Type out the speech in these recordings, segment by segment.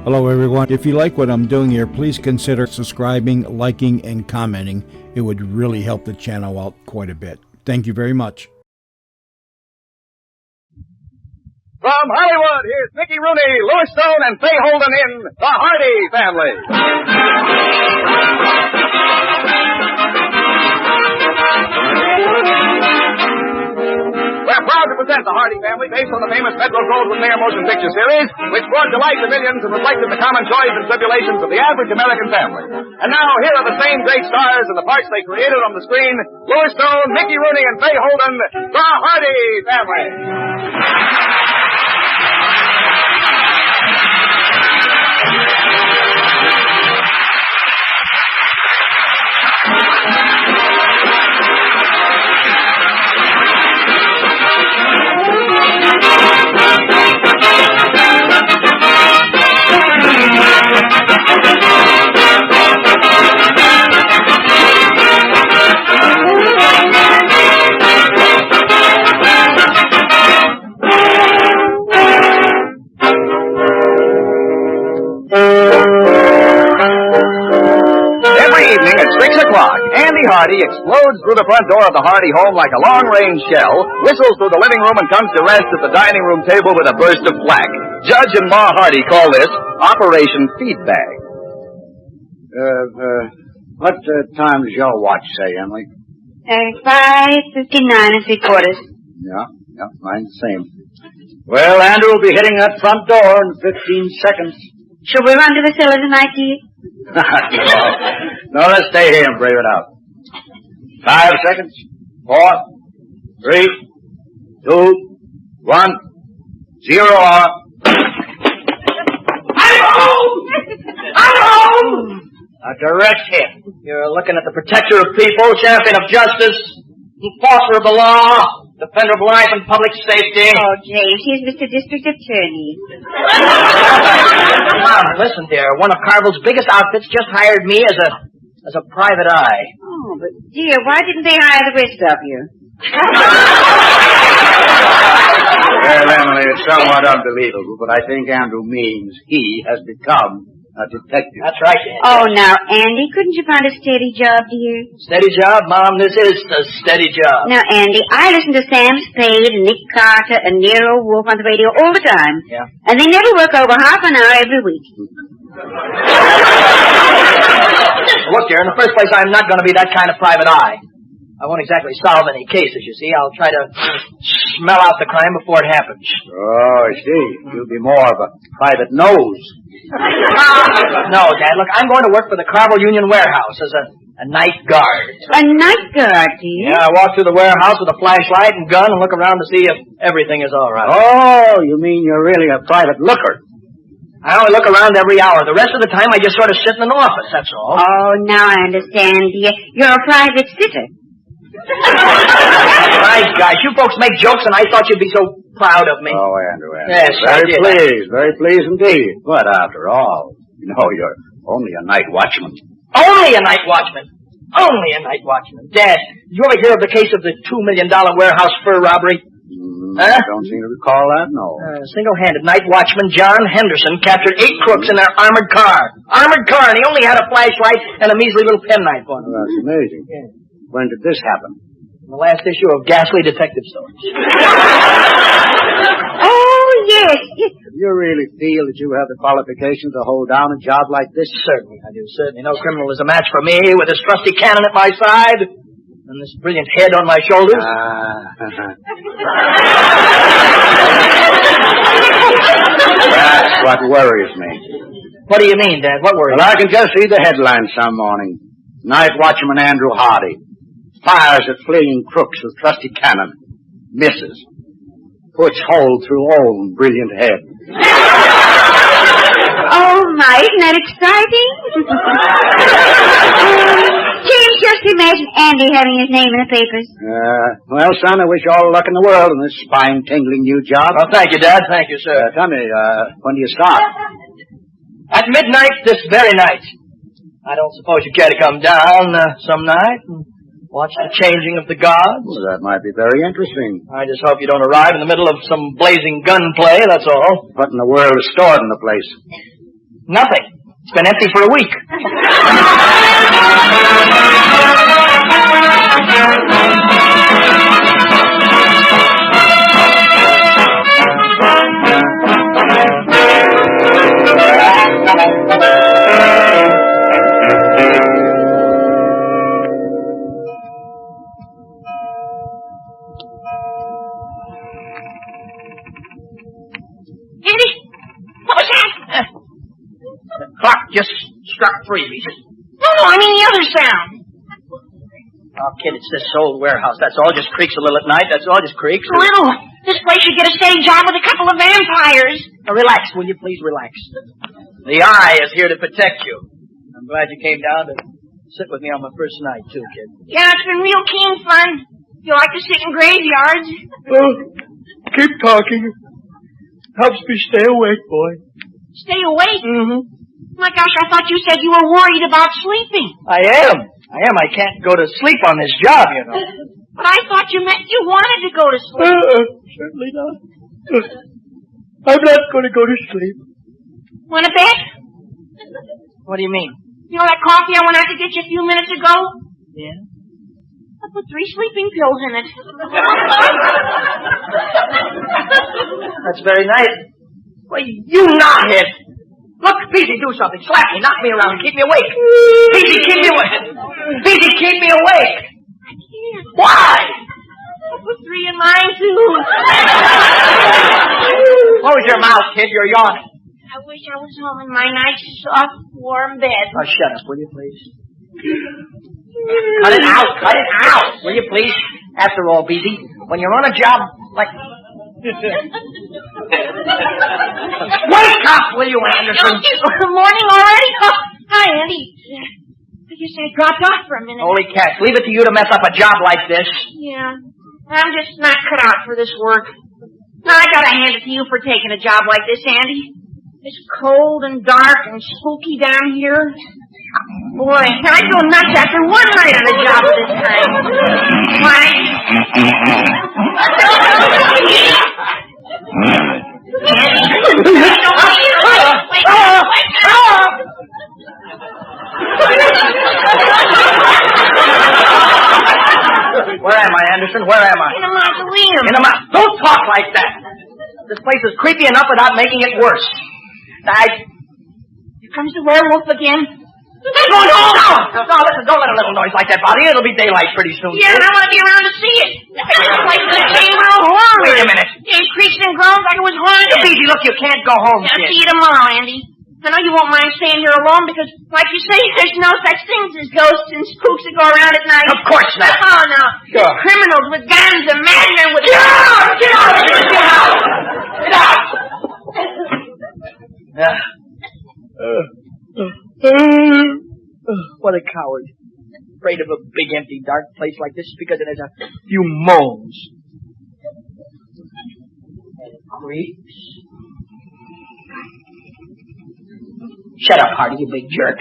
Hello everyone. If you like what I'm doing here, please consider subscribing, liking, and commenting. It would really help the channel out quite a bit. Thank you very much. From Hollywood, here's Mickey Rooney, Louis Stone, and Fay Holden in The Hardy Family. We're proud to present The Hardy Family, based on the famous Metro Goldwyn Mayer motion picture series, which brought delight to millions and reflected the common joys and tribulations of the average American family. And now, here are the same great stars and the parts they created on the screen: Louis Stone, Mickey Rooney, and Fay Holden, The Hardy Family. Andy Hardy explodes through the front door of the Hardy home like a long-range shell, whistles through the living room, and comes to rest at the dining room table with a burst of flack. Judge and Ma Hardy call this Operation Feedbag. What time does your watch say, Emily? 5:59 and 3/4. Yeah, mine's the same. Well, Andrew will be hitting that front door in 15 seconds. Shall we run to the cellar tonight, dear? No, let's stay here and brave it out. 5 seconds. 4, 3, 2, 1, 0. I'm home! I'm home! A direct hit. You're looking at the protector of people, champion of justice, enforcer of the law, defender of life and public safety. Oh, James, here's Mr. District Attorney. Come on, listen, dear. One of Carvel's biggest outfits just hired me as a private eye. Oh, but dear, why didn't they hire the rest of you? Well, Emily, it's somewhat unbelievable, but I think Andrew means he has become a detective. That's right, Andy. Oh, now, Andy, couldn't you find a steady job, dear? Steady job, Mom. This is a steady job. Now, Andy, I listen to Sam Spade and Nick Carter and Nero Wolfe on the radio all the time. Yeah. And they never work over half an hour every week. Look, dear, in the first place, I'm not going to be that kind of private eye. I won't exactly solve any cases, you see. I'll try to smell out the crime before it happens. Oh, I see. You'll be more of a private nose. No, Dad, look, I'm going to work for the Carvel Union Warehouse as a night guard. A night guard, dear? Yeah, I walk through the warehouse with a flashlight and gun and look around to see if everything is all right. Oh, you mean you're really a private looker? I only look around every hour. The rest of the time, I just sort of sit in an office, that's all. Oh, now I understand, dear. You're a private sitter. Right, guys, you folks make jokes, and I thought you'd be so proud of me. Oh, Andrew. Yes, I did. Very pleased indeed. But after all, you're only a night watchman. Only a night watchman. Only a night watchman. Dad, did you ever hear of the case of the $2 million warehouse fur robbery? I don't seem to recall that, no. Single-handed night watchman John Henderson captured 8 crooks in their armored car. Armored car, and he only had a flashlight and a measly little penknife on him. Well, that's amazing. Yeah. When did this happen? In the last issue of Ghastly Detective Stories. Oh, yes. Do you really feel that you have the qualifications to hold down a job like this? Certainly, I do. Certainly. No criminal is a match for me with this trusty cannon at my side and this brilliant head on my shoulders. That's what worries me. What do you mean, Dad? What worries you? Well, I can just see the headline some morning. Night watchman Andrew Hardy fires at fleeing crooks with trusty cannon. Misses. Puts hole through own brilliant head. Oh, my, isn't that exciting? James, just imagine Andy having his name in the papers. Well, son, I wish you all the luck in the world in this spine-tingling new job. Oh, thank you, Dad. Thank you, sir. Tell me, when do you start? At midnight this very night. I don't suppose you care to come down some night and watch the changing of the gods? Well, that might be very interesting. I just hope you don't arrive in the middle of some blazing gunplay, that's all. What in the world is stored in the place? Nothing. It's been empty for a week. Andy, what was that? The clock just struck 3. No, I mean the other sound. Oh, kid, it's this old warehouse. That's all. Just creaks a little at night. That's all. Just creaks. A little. This place should get a steady job with a couple of vampires. Now, relax, will you please relax? The Eye is here to protect you. I'm glad you came down to sit with me on my first night, too, kid. Yeah, it's been real keen fun. You like to sit in graveyards? Well, keep talking. Helps me stay awake, boy. Stay awake? Mm-hmm. My gosh, I thought you said you were worried about sleeping. I am. I can't go to sleep on this job, you know. But I thought you meant you wanted to go to sleep. Certainly not. I'm not going to go to sleep. Want a bed? What do you mean? You know that coffee I went out to get you a few minutes ago? Yeah? I put 3 sleeping pills in it. That's very nice. Well, you knothead. Look, Peasy, do something. Slap me, knock me around, keep me awake. Peasy, keep me awake. Peasy, keep me awake. I can't. Why? I put 3 in mine, too. Close your mouth, kid. You're yawning. I wish I was home in my nice, soft, warm bed. Oh, shut up, will you, please? Cut it out. Cut it out. Will you, please? After all, Peasy, when you're on a job like... Wake up, will you, Anderson? Morning already? Oh, hi, Andy. I guess I dropped off for a minute. Holy cats, leave it to you to mess up a job like this. Yeah, I'm just not cut out for this work. Now, I gotta hand it to you for taking a job like this, Andy. It's cold and dark and spooky down here. Boy, I go nuts after one night on a job at this time. Why? Where am I, Anderson? Where am I? In a mausoleum. In a mausoleum. Don't talk like that. This place is creepy enough without making it worse. Here comes the werewolf again. No, listen, don't let a little noise like that bother you. It'll be daylight pretty soon. Yeah, and I want to be around to see it. This place is a chamber of horror. Wait a minute. It creaks and groans like it was haunted. Peasy, look, you can't go home, I'll kid. see you tomorrow, Andy. I know you won't mind staying here alone because, like you say, there's no such things as ghosts and spooks that go around at night. Of course not. Oh, no. Sure. Criminals with guns and madmen with... Get out! Get out! Get out! Get out! What a coward. Afraid of a big, empty, dark place like this because it has a few moles. Creeps. Shut up, Hardy, you big jerk.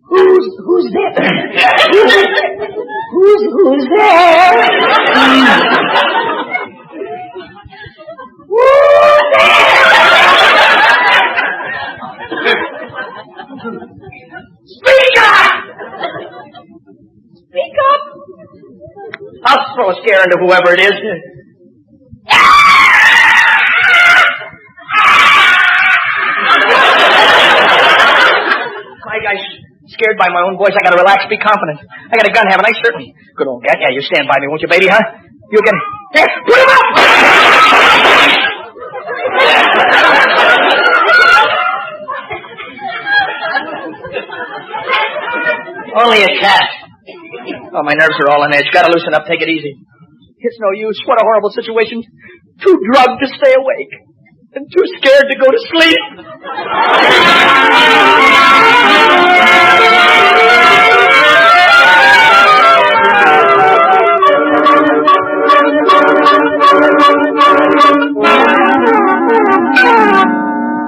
Who's there? Who's there? Speak up! Speak up! I'll throw a scare into whoever it is. I'm scared by my own voice. I gotta relax, be confident. I got a gun, haven't I? Certainly. Good old gat. Yeah, you stand by me, won't you, baby, huh? You can... There, put him up! Only a cat. Oh, my nerves are all on edge. Gotta loosen up, take it easy. It's no use. What a horrible situation. Too drugged to stay awake. And too scared to go to sleep.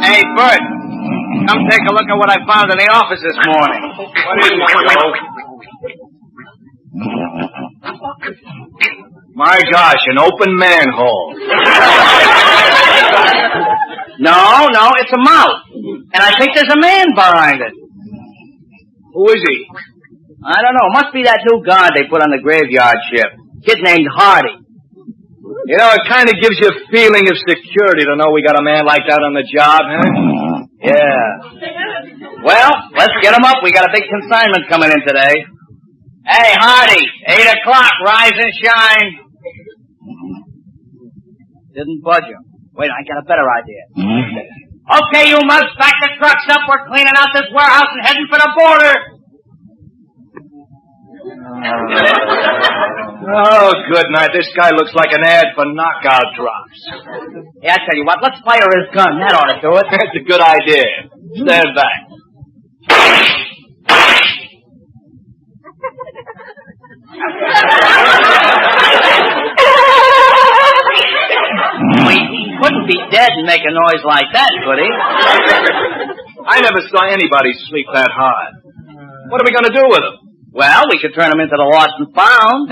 Hey, Bert, come take a look at what I found in the office this morning. What is it? My gosh, an open manhole. No, it's a mouse. And I think there's a man behind it. Who is he? I don't know. Must be that new guard they put on the graveyard shift. Kid named Hardy. You know, it kind of gives you a feeling of security to know we got a man like that on the job, huh? Yeah. Well, let's get him up. We got a big consignment coming in today. Hey, Hardy, 8 o'clock, rise and shine. Didn't budge him. Wait, I got a better idea. Okay, you mugs, back the trucks up. We're cleaning out this warehouse and heading for the border. Oh, good night. This guy looks like an ad for knockout drops. Hey, I tell you what, let's fire his gun. That ought to do it. That's a good idea. Stand back. He couldn't be dead and make a noise like that, could he? I never saw anybody sleep that hard. What are we going to do with him? Well, we could turn him into the lost and found.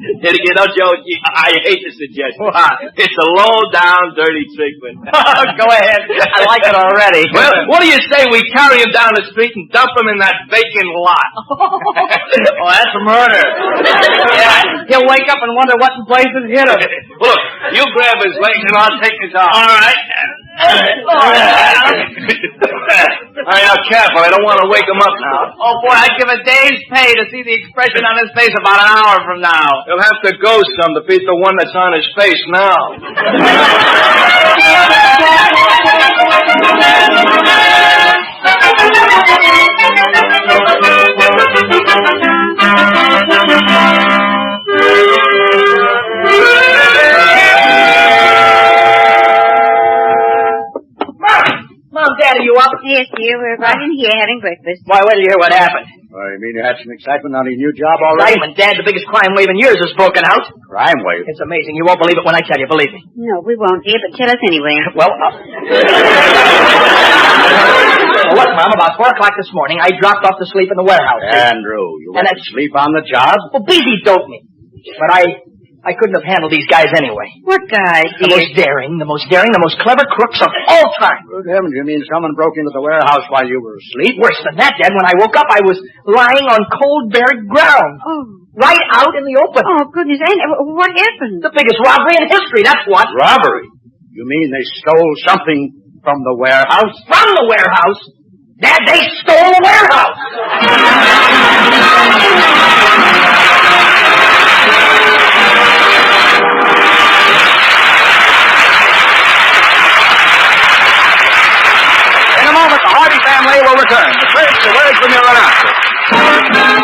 You know, Joe, I hate the suggestion. What? It's a low-down, dirty treatment. Go ahead. I like it already. Well, what do you say we carry him down the street and dump him in that vacant lot? Oh, that's murder. Yeah, he'll wake up and wonder what in place has hit him. Look, you grab his legs and I'll take his arm. All right. All right, now, careful. I don't want to wake him up now. Oh, boy, I'd give a day's pay to see the expression on his face about an hour from now. He'll have to go some to beat the one that's on his face now. Mom, Dad, are you up? Yes, dear, we're right in here having breakfast. Why, wait till you hear what happened. You mean you had some excitement on your new job already? Simon, Dad, the biggest crime wave in years has broken out. Crime wave? It's amazing. You won't believe it when I tell you. Believe me. No, we won't, dear, but tell us anyway. Well, look, Mom, about 4 o'clock this morning, I dropped off to sleep in the warehouse. Andrew, you went to sleep on the job? Well, busy dope me. But I couldn't have handled these guys anyway. What guys, The dear? most daring, the most clever crooks of all time. Good heavens, you mean someone broke into the warehouse while you were asleep? Worse than that, Dad. When I woke up, I was lying on cold, bare ground. Oh. Right out in the open. Oh, goodness, and what happened? The biggest robbery in history, that's what. Robbery? You mean they stole something from the warehouse? From the warehouse? Dad, they stole the warehouse! In a moment, the Hardy family will return. But first, the words from your announcer.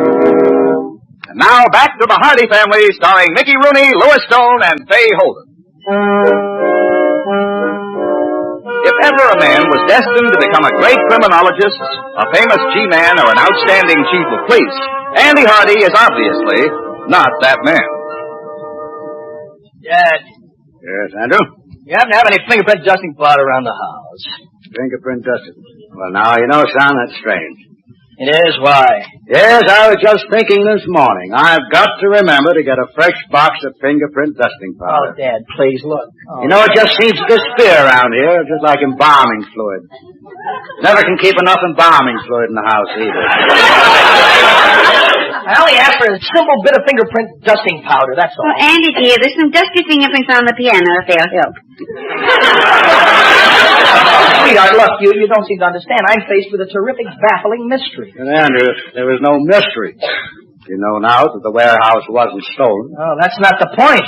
And now back to the Hardy family, starring Mickey Rooney, Louis Stone, and Fay Holden. If ever a man was destined to become a great criminologist, a famous G-man, or an outstanding chief of police, Andy Hardy is obviously not that man. Dad, Yes, Andrew? you happen to have any fingerprint dusting powder around the house? Fingerprint dusted. Well, now, you know, son, that's strange. It is? Why? Yes, I was just thinking this morning. I've got to remember to get a fresh box of fingerprint dusting Oh, powder. Dad, please, look. Oh. You know, it just seems to disappear around here, just like embalming fluid. Never can keep enough embalming fluid in the house, either. I only asked for a simple bit of fingerprint dusting powder, that's all. Well, Andy, dear, there's some dusty fingerprints on the piano if they'll help. Sweetheart, look, you don't seem to understand. I'm faced with a terrific, baffling mystery. And Andrew, there was no mystery. You know now that the warehouse wasn't stolen. Oh, that's not the point.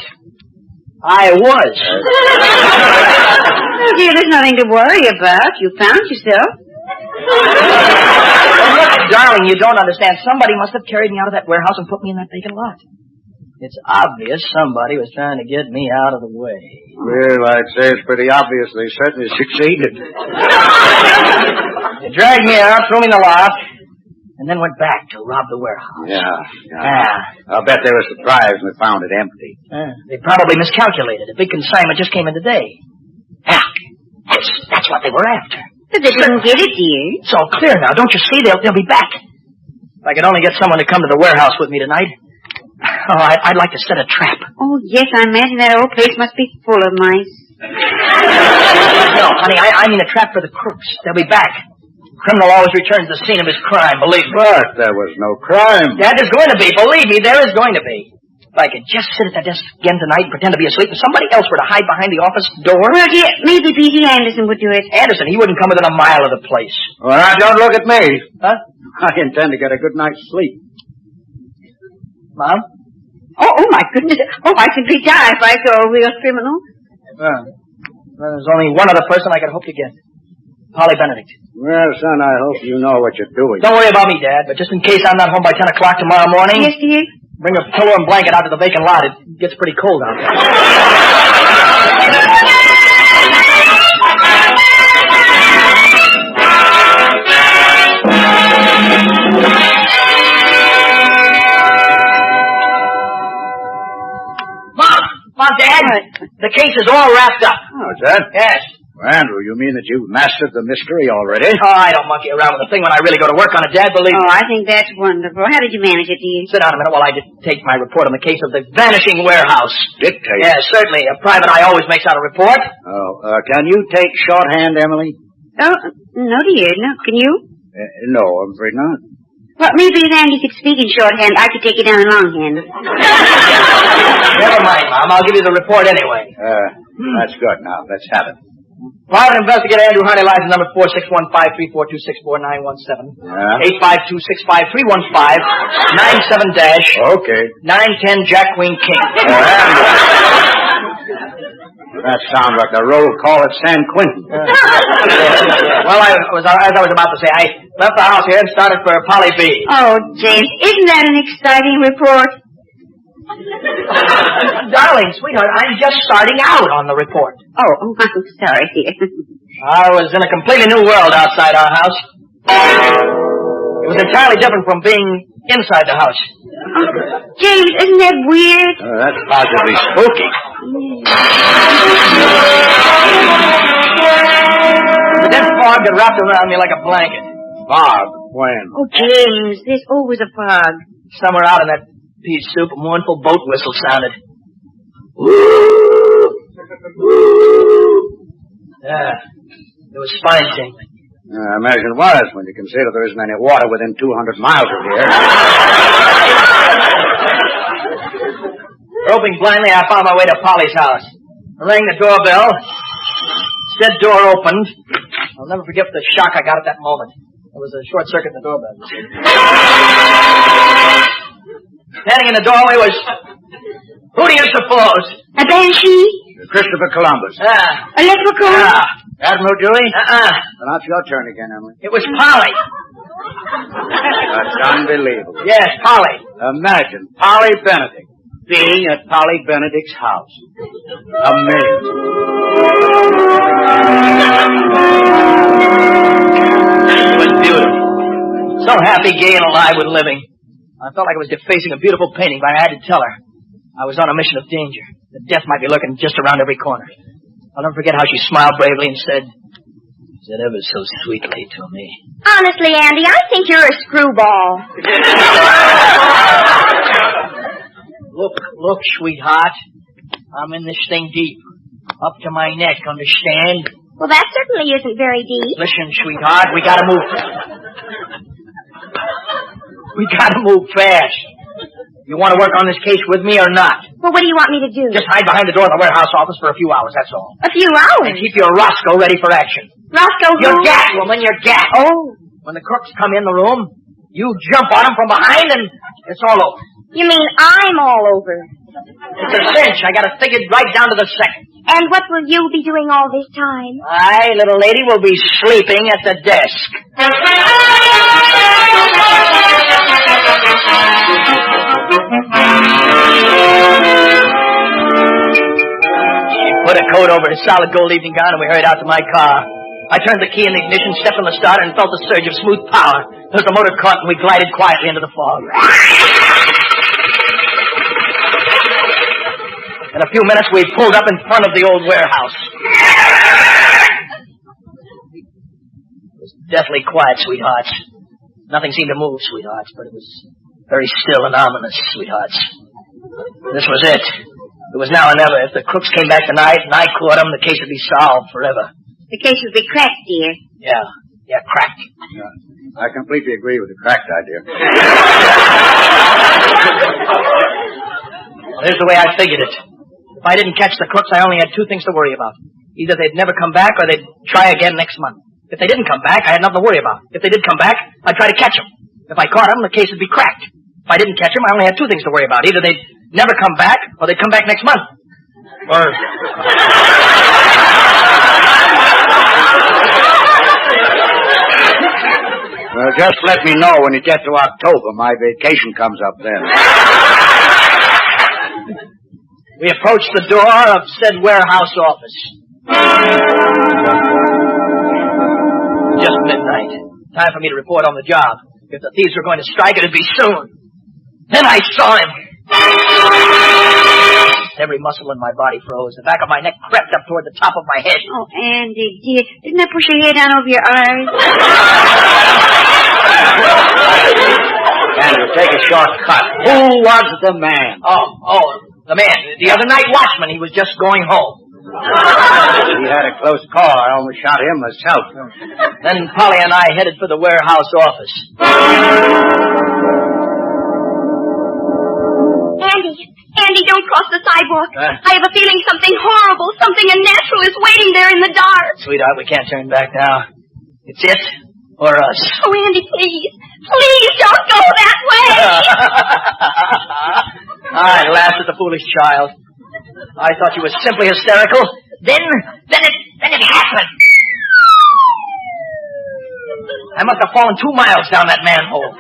I was. Oh, dear, there's nothing to worry about. You found yourself. Well, look, darling, you don't understand. Somebody must have carried me out of that warehouse and put me in that vacant lot. It's obvious somebody was trying to get me out of the way. Well, I'd say it's pretty obvious they certainly succeeded. They dragged me out, threw me in the loft. and then went back to rob the warehouse. Yeah. I'll bet they were surprised when they found it empty. They probably miscalculated. A big consignment just came in today. Yeah, that's what they were after. But they didn't give it to you. It's all clear now. Don't you see? They'll be back. If I could only get someone to come to the warehouse with me tonight. Oh, I'd like to set a trap. Oh, yes, I imagine that old place must be full of mice. No, honey, I mean a trap for the crooks. They'll be back. Criminal always returns to the scene of his crime, believe me. But there was no crime. Dad, there's going to be. Believe me, there is going to be. If I could just sit at that desk again tonight and pretend to be asleep, if somebody else were to hide behind the office door... Well, dear, maybe P.T. Anderson would do it. Anderson, he wouldn't come within a mile of the place. Well, now, don't look at me. Huh? I intend to get a good night's sleep. Mom? Oh, my goodness. Oh, I simply die if I saw a real criminal. Well, there's only one other person I could hope to get. Polly Benedict. Well, son, I hope you know what you're doing. Don't worry about me, Dad, but just in case I'm not home by 10 o'clock tomorrow morning... Yes, dear? Bring a pillow and blanket out to the vacant lot. It gets pretty cold out there. Mom, Dad, the case is all wrapped up. Oh, is that? Yes. Well, Andrew, you mean that you've mastered the mystery already? Oh, I don't monkey around with the thing when I really go to work on it, Dad, believe me. Oh, I think that's wonderful. How did you manage it, dear? Sit down a minute while I dictate my report on the case of the vanishing warehouse. Dictate? Yes, certainly. A private eye always makes out a report. Oh, can you take shorthand, Emily? Oh, no, dear. No, can you? No, I'm afraid not. Well, maybe if Andy could speak in shorthand, I could take it down in longhand. Never mind, Mom. I'll give you the report anyway. That's good. Now, let's have it. Private investigator Andrew Hardy, license number 461534264917. Yeah. 852-65315-97-910 Okay. Jack Queen King. That sounds like the roll call at San Quentin. Well, as I was about to say, I left the house here and started for Polly B. Oh, James, isn't that an exciting report? Darling, sweetheart, I'm just starting out on the report. Oh, I'm sorry, dear. I was in a completely new world outside our house. It was entirely different from being inside the house. Oh, James, isn't that weird? That's positively spooky. The dense fog got wrapped around me like a blanket. Fog? When? Oh, James, there's always a fog. Somewhere out in that pea soup, a mournful boat whistle sounded. It was spine tingling. I imagine it was, when you consider there isn't any water within 200 miles of here. Groping blindly, I found my way to Polly's house. I rang the doorbell. Said door opened. I'll never forget the shock I got at that moment. There was a short circuit in the doorbell. Standing in the doorway was... Who do you suppose? A banshee? Christopher Columbus. A leprechaun? Admiral Dewey? Well, now it's your turn again, Emily. It was Polly. That's unbelievable. Yes, Polly. Imagine Polly Benedict being at Polly Benedict's house. Amazing. It was beautiful. So happy, gay, and alive with living. I felt like I was defacing a beautiful painting, but I had to tell her. I was on a mission of danger. That death might be lurking just around every corner. I'll never forget how she smiled bravely and said ever so sweetly to me. Honestly, Andy, I think you're a screwball. Look, sweetheart. I'm in this thing deep. Up to my neck, understand? Well, that certainly isn't very deep. Listen, sweetheart, we gotta move. We gotta move fast. You want to work on this case with me or not? Well, what do you want me to do? Just hide behind the door of the warehouse office for a few hours, that's all. A few hours? And keep your Roscoe ready for action. Roscoe who? Your gat, woman, your gat. Oh. When the crooks come in the room, you jump on them from behind and it's all over. You mean I'm all over? It's a cinch. I got it figured right down to the second. And what will you be doing all this time? I, little lady, will be sleeping at the desk. She put a coat over his solid gold evening gown and we hurried out to my car. I turned the key in the ignition, stepped on the starter, and felt the surge of smooth power. As the motor caught, and we glided quietly into the fog. In a few minutes, we pulled up in front of the old warehouse. It was deathly quiet, sweethearts. Nothing seemed to move, sweethearts, but it was very still and ominous, sweethearts. This was it. It was now or never. If the crooks came back tonight and I caught them, the case would be solved forever. The case would be cracked, dear. Yeah, cracked. Yeah, I completely agree with the cracked idea. Well, here's the way I figured it. If I didn't catch the crooks, I only had two things to worry about. Either they'd never come back or they'd try again next month. If they didn't come back, I had nothing to worry about. If they did come back, I'd try to catch them. If I caught them, the case would be cracked. If I didn't catch them, I only had two things to worry about. Either they'd never come back or they'd come back next month. Or... Well, just let me know when you get to October. My vacation comes up then. We approached the door of said warehouse office. Just midnight. Time for me to report on the job. If the thieves were going to strike, it'd be soon. Then I saw him. Every muscle in my body froze. The back of my neck crept up toward the top of my head. Oh, Andy, dear, didn't I push your hair down over your eyes? Andrew, take a shortcut. Who was the man? Oh, the man. The other night, Watchman. He was just going home. He had a close call. I almost shot him myself. Then Polly and I headed for the warehouse office. Andy, don't cross the sidewalk. I have a feeling something horrible, something unnatural is waiting there in the dark. Sweetheart, we can't turn back now. It's it or us. Oh, Andy, please. Please don't go that way. I laughed at the foolish child. I thought you were simply hysterical. Then it happened. I must have fallen 2 miles down that manhole.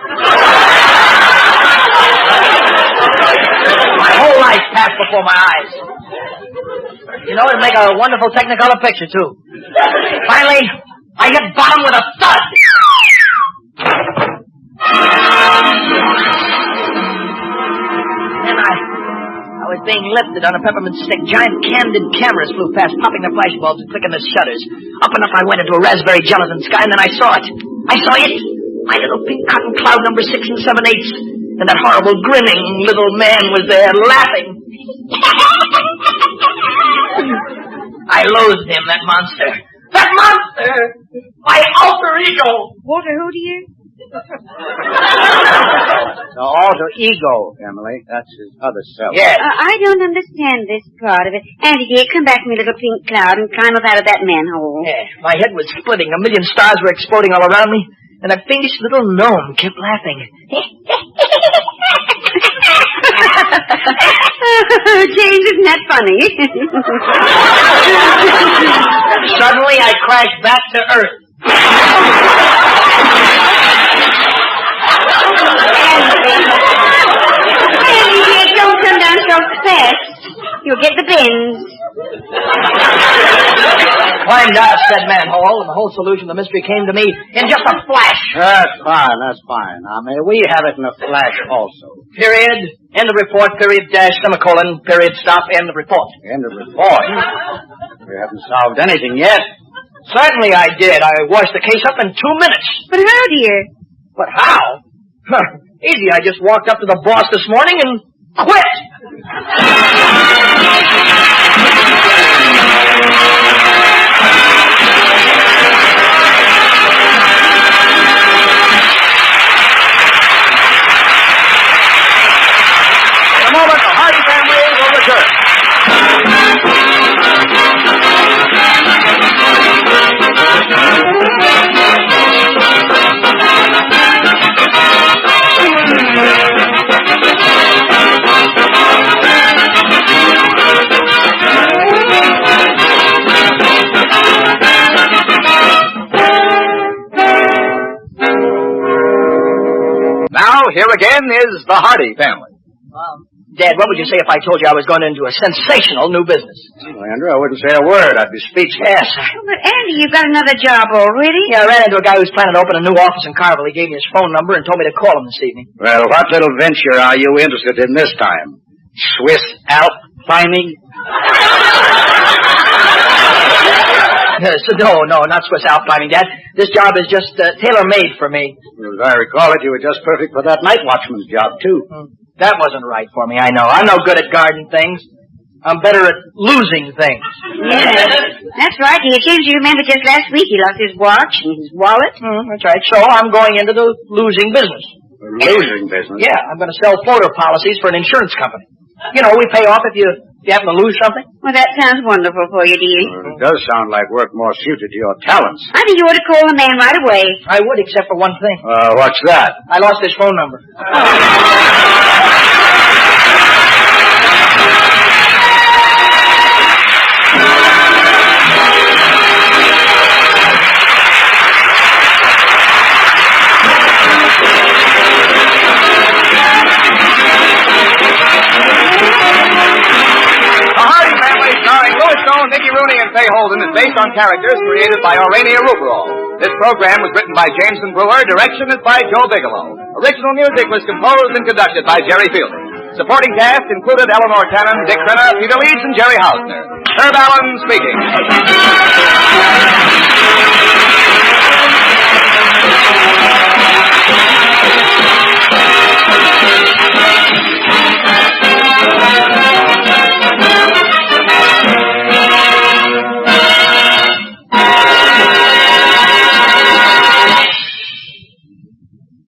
My whole life passed before my eyes. You know, it'd make a wonderful Technicolor picture, too. Finally, I hit bottom with a thud. Then I was being lifted on a peppermint stick. Giant candid cameras flew past, popping the flash bulbs and clicking the shutters. Up and up I went into a raspberry gelatin sky, and then I saw it. I saw it. My little pink cotton cloud number 6 7/8. And that horrible grinning little man was there, laughing. I loathed him, that monster. That monster! My alter ego! Walter, who do you? The alter ego, Emily. That's his other self. Yes. I don't understand this part of it. Andy, dear, come back, my little pink cloud, and climb up out of that manhole. Yeah, my head was splitting. A million stars were exploding all around me. And that fiendish little gnome kept laughing. James, isn't that funny? Suddenly, I crashed back to Earth. Andy, dear, don't come down so fast. You'll get the bends. Climbed out said manhole, and the whole solution to the mystery came to me in just a flash. That's fine. Now, may we have it in a flash also? Period, end of report, period, dash, semicolon, period, stop, end of report. End of report. We haven't solved anything yet. Certainly I did. I washed the case up in 2 minutes. But how, dear? But how? Easy, I just walked up to the boss this morning and quit. In a moment, the Hardy family will return. Now, here again is the Hardy family. Dad, what would you say if I told you I was going into a sensational new business? Well, Andrew, I wouldn't say a word. I'd be speechless. Yes. But, Andy, you've got another job already? Yeah, I ran into a guy who's planning to open a new office in Carville. He gave me his phone number and told me to call him this evening. Well, what little venture are you interested in this time? Swiss Alp climbing? No, not Swiss Alp climbing, Dad. This job is just tailor-made for me. As I recall it, you were just perfect for that night watchman's job, too. That wasn't right for me, I know. I'm no good at guarding things. I'm better at losing things. Yes, that's right, dear. James, you remember just last week he lost his watch and his wallet? That's right. So I'm going into the losing business. Losing business? Yeah, I'm going to sell floater policies for an insurance company. You know, we pay off if you happen to lose something. Well, that sounds wonderful for you, dear. Well, it does sound like work more suited to your talents. I think you ought to call the man right away. I would, except for one thing. What's that? I lost his phone number. Nicky Rooney and Fay Holden is based on characters created by Aurania Ruperol. This program was written by Jameson Brewer. Direction is by Joe Bigelow. Original music was composed and conducted by Jerry Fielding. Supporting cast included Eleanor Cannon, Dick Crenna, Peter Leeds, and Jerry Hausner. Herb Allen speaking.